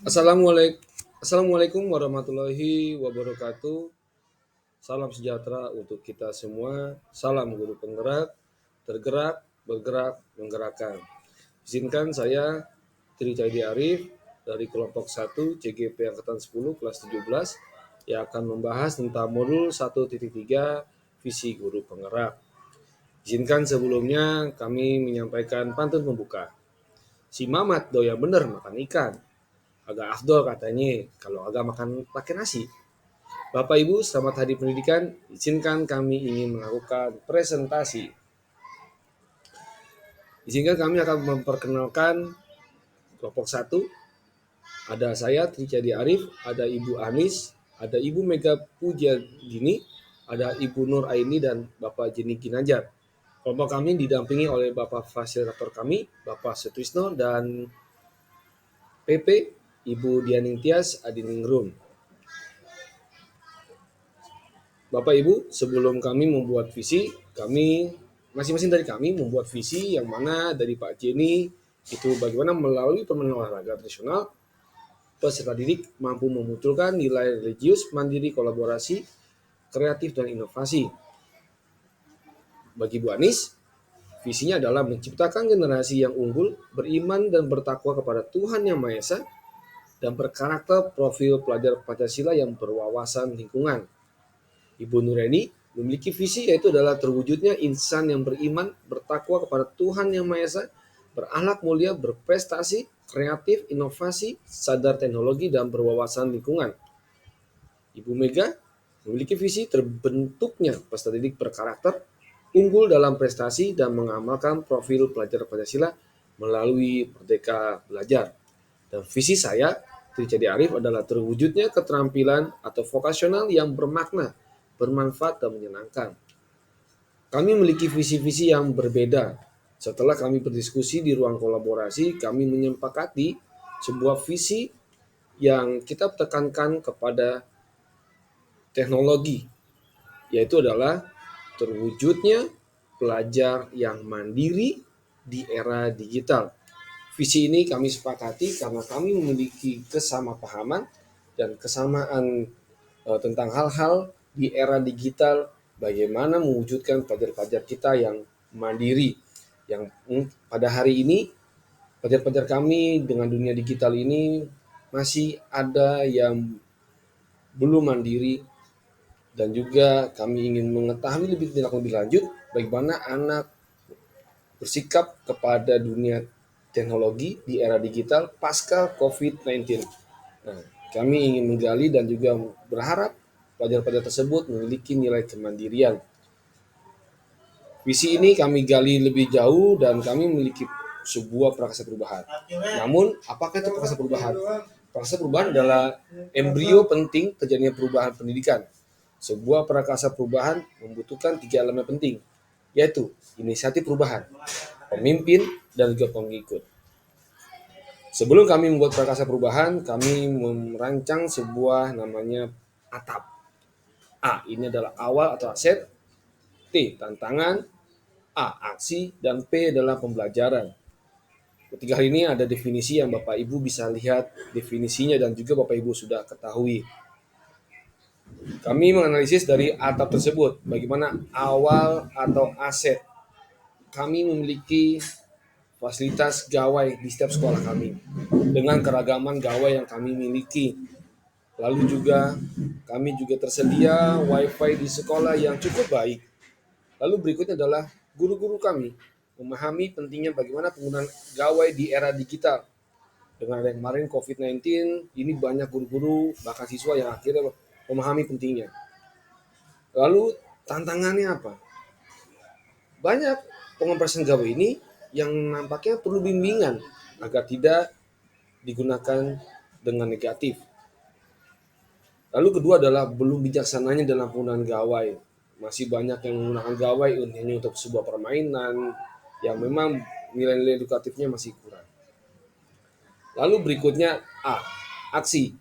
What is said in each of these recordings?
Assalamualaikum warahmatullahi wabarakatuh. Salam sejahtera untuk kita semua. Salam guru penggerak, tergerak, bergerak, menggerakkan. Izinkan saya Tri Caidi Arif dari kelompok 1 CGP Angkatan 10 kelas 17 yang akan membahas tentang modul 1.3 visi guru penggerak. Izinkan sebelumnya kami menyampaikan pantun pembuka. Si Mamat doyan bener makan ikan. Agak afdol katanya kalau agak makan pakai nasi. Bapak Ibu, selamat Hari Pendidikan. Izinkan kami ingin melakukan presentasi. Izinkan kami akan memperkenalkan kelompok 1. Ada saya Tri Cadi Arif, ada Ibu Anis, ada Ibu Mega Pujadini, ada Ibu Nur Aini dan Bapak Jenny Ginanjar. Kelompok kami didampingi oleh Bapak fasilitator kami, Bapak Sutrisno dan PP Ibu Dianing Tias Adiningrum. Bapak Ibu, sebelum kami membuat visi, masing-masing dari kami membuat visi yang mana dari Pak Jenny itu bagaimana melalui permainan olahraga tradisional peserta didik mampu memunculkan nilai religius, mandiri, kolaborasi, kreatif, dan inovasi. Bagi Bu Anis, visinya adalah menciptakan generasi yang unggul, beriman dan bertakwa kepada Tuhan Yang Maha Esa, dan berkarakter profil pelajar Pancasila yang berwawasan lingkungan. Ibu Nureni memiliki visi yaitu adalah terwujudnya insan yang beriman, bertakwa kepada Tuhan Yang Maha Esa, berakhlak mulia, berprestasi, kreatif, inovasi, sadar teknologi, dan berwawasan lingkungan. Ibu Mega memiliki visi terbentuknya peserta didik berkarakter, unggul dalam prestasi, dan mengamalkan profil pelajar Pancasila melalui Merdeka Belajar. Dan visi saya, Tri Cadi Arif, adalah terwujudnya keterampilan atau vokasional yang bermakna, bermanfaat, dan menyenangkan. Kami memiliki visi-visi yang berbeda. Setelah kami berdiskusi di ruang kolaborasi, kami menyepakati sebuah visi yang kita tekankan kepada teknologi, yaitu adalah terwujudnya pelajar yang mandiri di era digital. Visi ini kami sepakati karena kami memiliki kesamaan dan kesamaan tentang hal-hal di era digital, bagaimana mewujudkan pelajar-pelajar kita yang mandiri, yang pada hari ini pelajar-pelajar kami dengan dunia digital ini masih ada yang belum mandiri, dan juga kami ingin mengetahui lebih lanjut bagaimana anak bersikap kepada dunia teknologi di era digital pasca COVID-19. Nah, kami ingin menggali dan juga berharap pelajar-pelajar tersebut memiliki nilai kemandirian. Visi ini kami gali lebih jauh dan kami memiliki sebuah prakarsa perubahan. Namun, apakah itu prakarsa perubahan? Prakarsa perubahan adalah embrio penting terjadinya perubahan pendidikan. Sebuah prakarsa perubahan membutuhkan 3 elemen penting, yaitu inisiatif perubahan, pemimpin, dan juga pengikut. Sebelum kami membuat prakarsa perubahan, kami merancang sebuah namanya ATAP. A, ini adalah awal atau aset. T, tantangan. A, aksi. Dan P adalah pembelajaran. Ketiga hal ini ada definisi yang Bapak Ibu bisa lihat definisinya dan juga Bapak Ibu sudah ketahui. Kami menganalisis dari atap tersebut, bagaimana awal atau aset. Kami memiliki fasilitas gawai di setiap sekolah kami dengan keragaman gawai yang kami miliki. Lalu juga kami juga tersedia wifi di sekolah yang cukup baik. Lalu berikutnya adalah guru-guru kami memahami pentingnya bagaimana penggunaan gawai di era digital. Dengan ada kemarin COVID-19, ini banyak guru-guru bahkan siswa yang akhirnya memahami pentingnya. Lalu tantangannya apa? Banyak pengoperasian gawai ini yang nampaknya perlu bimbingan agar tidak digunakan dengan negatif. Lalu kedua adalah belum bijaksananya dalam penggunaan gawai. Masih banyak yang menggunakan gawai hanya untuk sebuah permainan yang memang nilai-nilai edukatifnya masih kurang. Lalu berikutnya A, aksi.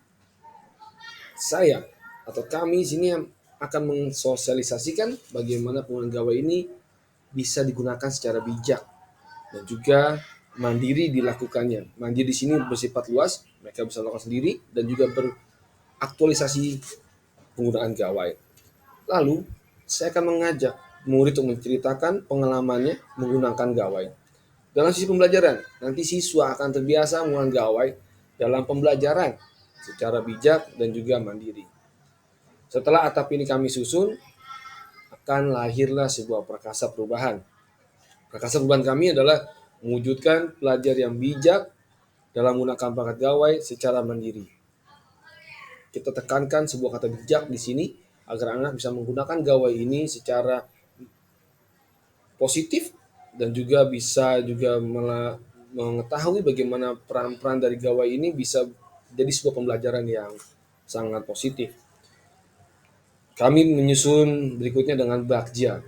Saya atau kami sini akan mensosialisasikan bagaimana penggunaan gawai ini bisa digunakan secara bijak dan juga mandiri dilakukannya. Mandiri di sini bersifat luas, mereka bisa melakukan sendiri dan juga beraktualisasi penggunaan gawai. Lalu, saya akan mengajak murid untuk menceritakan pengalamannya menggunakan gawai. Dalam sisi pembelajaran, nanti siswa akan terbiasa menggunakan gawai dalam pembelajaran secara bijak dan juga mandiri. Setelah atap ini kami susun, akan lahirlah sebuah prakasa perubahan. Prakasa perubahan kami adalah mewujudkan pelajar yang bijak dalam menggunakan perangkat gawai secara mandiri. Kita tekankan sebuah kata bijak di sini agar anak bisa menggunakan gawai ini secara positif dan juga bisa juga mengetahui bagaimana peran-peran dari gawai ini bisa jadi sebuah pembelajaran yang sangat positif. Kami menyusun berikutnya dengan Bagja.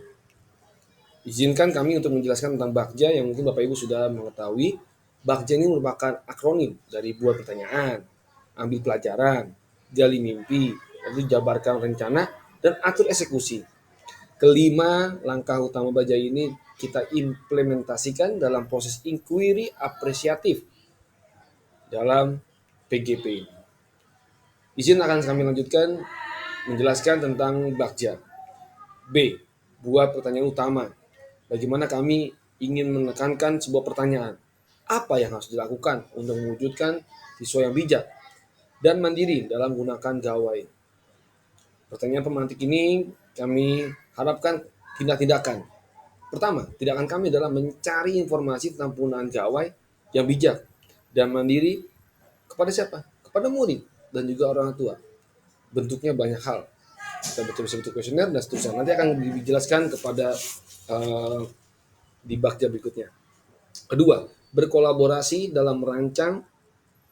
Izinkan kami untuk menjelaskan tentang Bagja yang mungkin Bapak Ibu sudah mengetahui. Bagja ini merupakan akronim dari buat pertanyaan, ambil pelajaran, gali mimpi, lalu jabarkan rencana, dan atur eksekusi. Kelima langkah utama Bagja ini kita implementasikan dalam proses inquiry apresiatif dalam PGP. Izin akan kami lanjutkan menjelaskan tentang Bagja. B. Buat pertanyaan utama. Bagaimana kami ingin menekankan sebuah pertanyaan. Apa yang harus dilakukan untuk mewujudkan siswa yang bijak dan mandiri dalam menggunakan gawai? Pertanyaan pemantik ini kami harapkan tindak-tindakan. Pertama, tindakan kami adalah mencari informasi tentang penggunaan gawai yang bijak dan mandiri kepada siapa? Kepada murid dan juga orang tua. Bentuknya banyak hal. Kita bisa bentuk kuesioner dan seterusnya. Nanti akan dijelaskan kepada di Bagja berikutnya. Kedua, berkolaborasi dalam merancang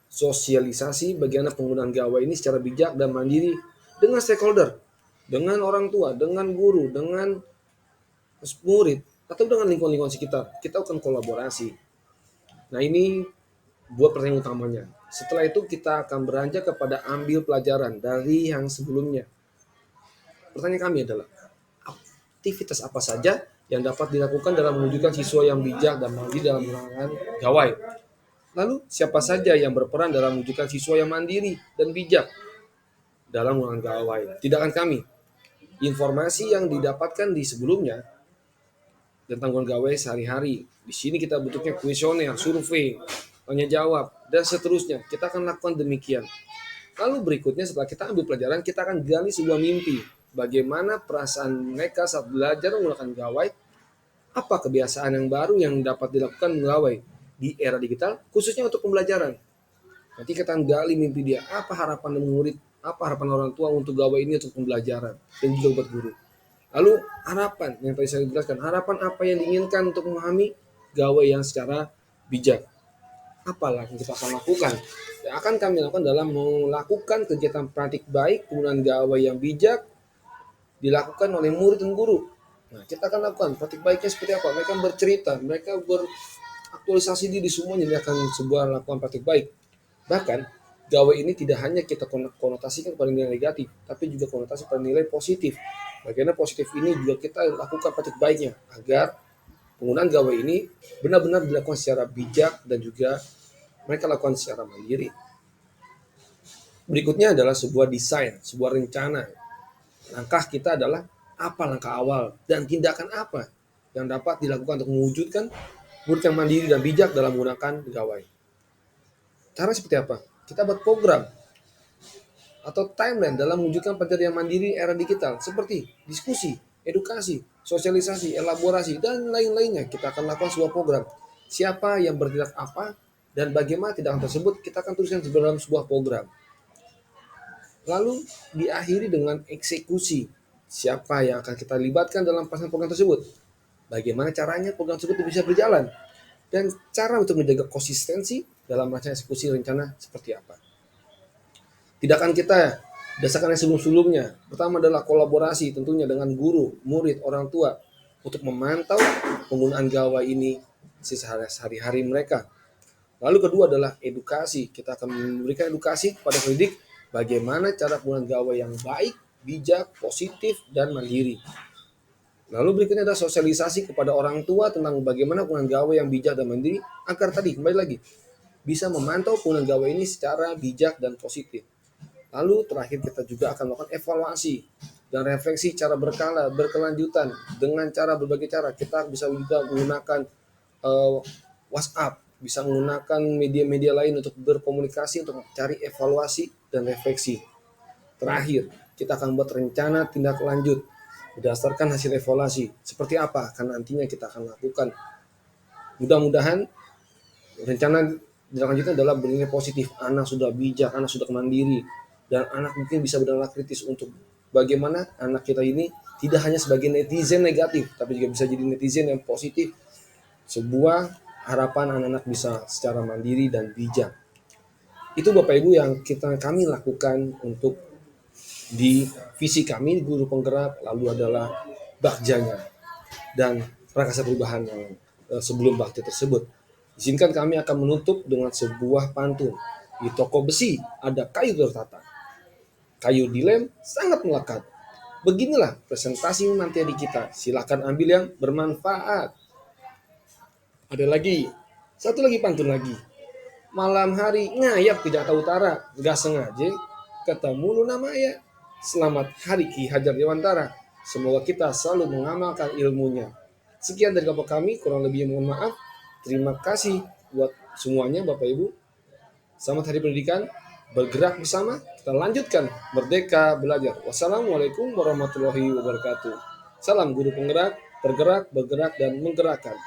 sosialisasi bagaimana penggunaan gawai ini secara bijak dan mandiri dengan stakeholder, dengan orang tua, dengan guru, dengan murid, atau dengan lingkungan-lingkungan sekitar. Kita akan kolaborasi. Nah, ini buat pertanyaan utamanya. Setelah itu kita akan beranjak kepada ambil pelajaran dari yang sebelumnya. Pertanyaan kami adalah, aktivitas apa saja yang dapat dilakukan dalam mewujudkan siswa yang bijak dan mandiri dalam menggunakan gawai? Lalu, siapa saja yang berperan dalam mewujudkan siswa yang mandiri dan bijak dalam menggunakan gawai? Tindakan kami, informasi yang didapatkan di sebelumnya tentang menggunakan gawai sehari-hari. Di sini kita bentuknya kuesioner, survei, tanya jawab, dan seterusnya. Kita akan lakukan demikian. Lalu berikutnya setelah kita ambil pelajaran, kita akan gali sebuah mimpi. Bagaimana perasaan mereka saat belajar menggunakan gawai? Apa kebiasaan yang baru yang dapat dilakukan gawai di era digital, khususnya untuk pembelajaran? Nanti kita akan gali mimpi dia. Apa harapan murid, apa harapan orang tua untuk gawai ini untuk pembelajaran dan juga buat guru. Lalu harapan yang tadi saya jelaskan, harapan apa yang diinginkan untuk memahami gawai yang secara bijak. Apalah yang kita akan lakukan? Yang akan kami lakukan dalam melakukan kegiatan praktik baik penggunaan gawai yang bijak dilakukan oleh murid dan guru. Nah, kita akan lakukan praktik baiknya seperti apa? Mereka bercerita, mereka beraktualisasi diri semuanya, dia akan sebuah lakukan praktik baik. Bahkan gawai ini tidak hanya kita konotasikan pada nilai negatif, tapi juga konotasi pada nilai positif. Bagaimana positif ini juga kita lakukan praktik baiknya agar penggunaan gawai ini benar-benar dilakukan secara bijak dan juga mereka lakukan secara mandiri. Berikutnya adalah sebuah desain, sebuah rencana. Langkah kita adalah apa langkah awal dan tindakan apa yang dapat dilakukan untuk mewujudkan murid yang mandiri dan bijak dalam menggunakan gawai. Cara seperti apa? Kita buat program atau timeline dalam mewujudkan pelajaran yang mandiri era digital seperti diskusi, edukasi, sosialisasi, elaborasi, dan lain-lainnya. Kita akan lakukan sebuah program. Siapa yang bertindak apa dan bagaimana tindakan tersebut kita akan tuliskan dalam sebuah program. Lalu diakhiri dengan eksekusi. Siapa yang akan kita libatkan dalam pelaksanaan program tersebut? Bagaimana caranya program tersebut bisa berjalan? Dan cara untuk menjaga konsistensi dalam melaksanakan eksekusi rencana seperti apa? Tindakan kita berdasarkan yang sebelum-sebelumnya. Pertama adalah kolaborasi tentunya dengan guru, murid, orang tua untuk memantau penggunaan gawai ini sehari-hari mereka. Lalu kedua adalah edukasi. Kita akan memberikan edukasi kepada pendidik bagaimana cara penggunaan gawai yang baik, bijak, positif, dan mandiri. Lalu berikutnya adalah sosialisasi kepada orang tua tentang bagaimana penggunaan gawai yang bijak dan mandiri agar tadi kembali lagi bisa memantau penggunaan gawai ini secara bijak dan positif. Lalu terakhir kita juga akan melakukan evaluasi dan refleksi cara berkelanjutan dengan cara berbagai cara. Kita bisa juga menggunakan uh, WhatsApp, bisa menggunakan media-media lain untuk berkomunikasi, untuk mencari evaluasi dan refleksi. Terakhir, kita akan buat rencana tindak lanjut berdasarkan hasil evaluasi. Seperti apa akan nantinya kita akan lakukan. Mudah-mudahan rencana tindak lanjutnya adalah bernilai positif. Anak sudah bijak, anak sudah mandiri, dan anak mungkin bisa berdala kritis untuk bagaimana anak kita ini tidak hanya sebagai netizen negatif, tapi juga bisa jadi netizen yang positif. Sebuah harapan anak-anak bisa secara mandiri dan bijak. Itu Bapak Ibu yang kami lakukan untuk di visi kami guru penggerak, lalu adalah bakjanya dan prakarsa perubahan yang sebelum bakti tersebut. Izinkan kami akan menutup dengan sebuah pantun. Di toko besi ada kayu tertata, kayu dilem sangat melekat. Beginilah presentasi materi kita. Silakan ambil yang bermanfaat. Ada lagi, satu lagi pantun lagi. Malam hari ngayap ke Jakarta Utara, gak sengaja ketemu Luna Maya. Selamat Hari Ki Hajar Dewantara. Semoga kita selalu mengamalkan ilmunya. Sekian dari Bapak kami, kurang lebih mohon maaf. Terima kasih buat semuanya Bapak Ibu. Selamat Hari Pendidikan. Bergerak bersama, kita lanjutkan Merdeka Belajar. Wassalamualaikum warahmatullahi wabarakatuh. Salam guru penggerak, bergerak, dan menggerakkan.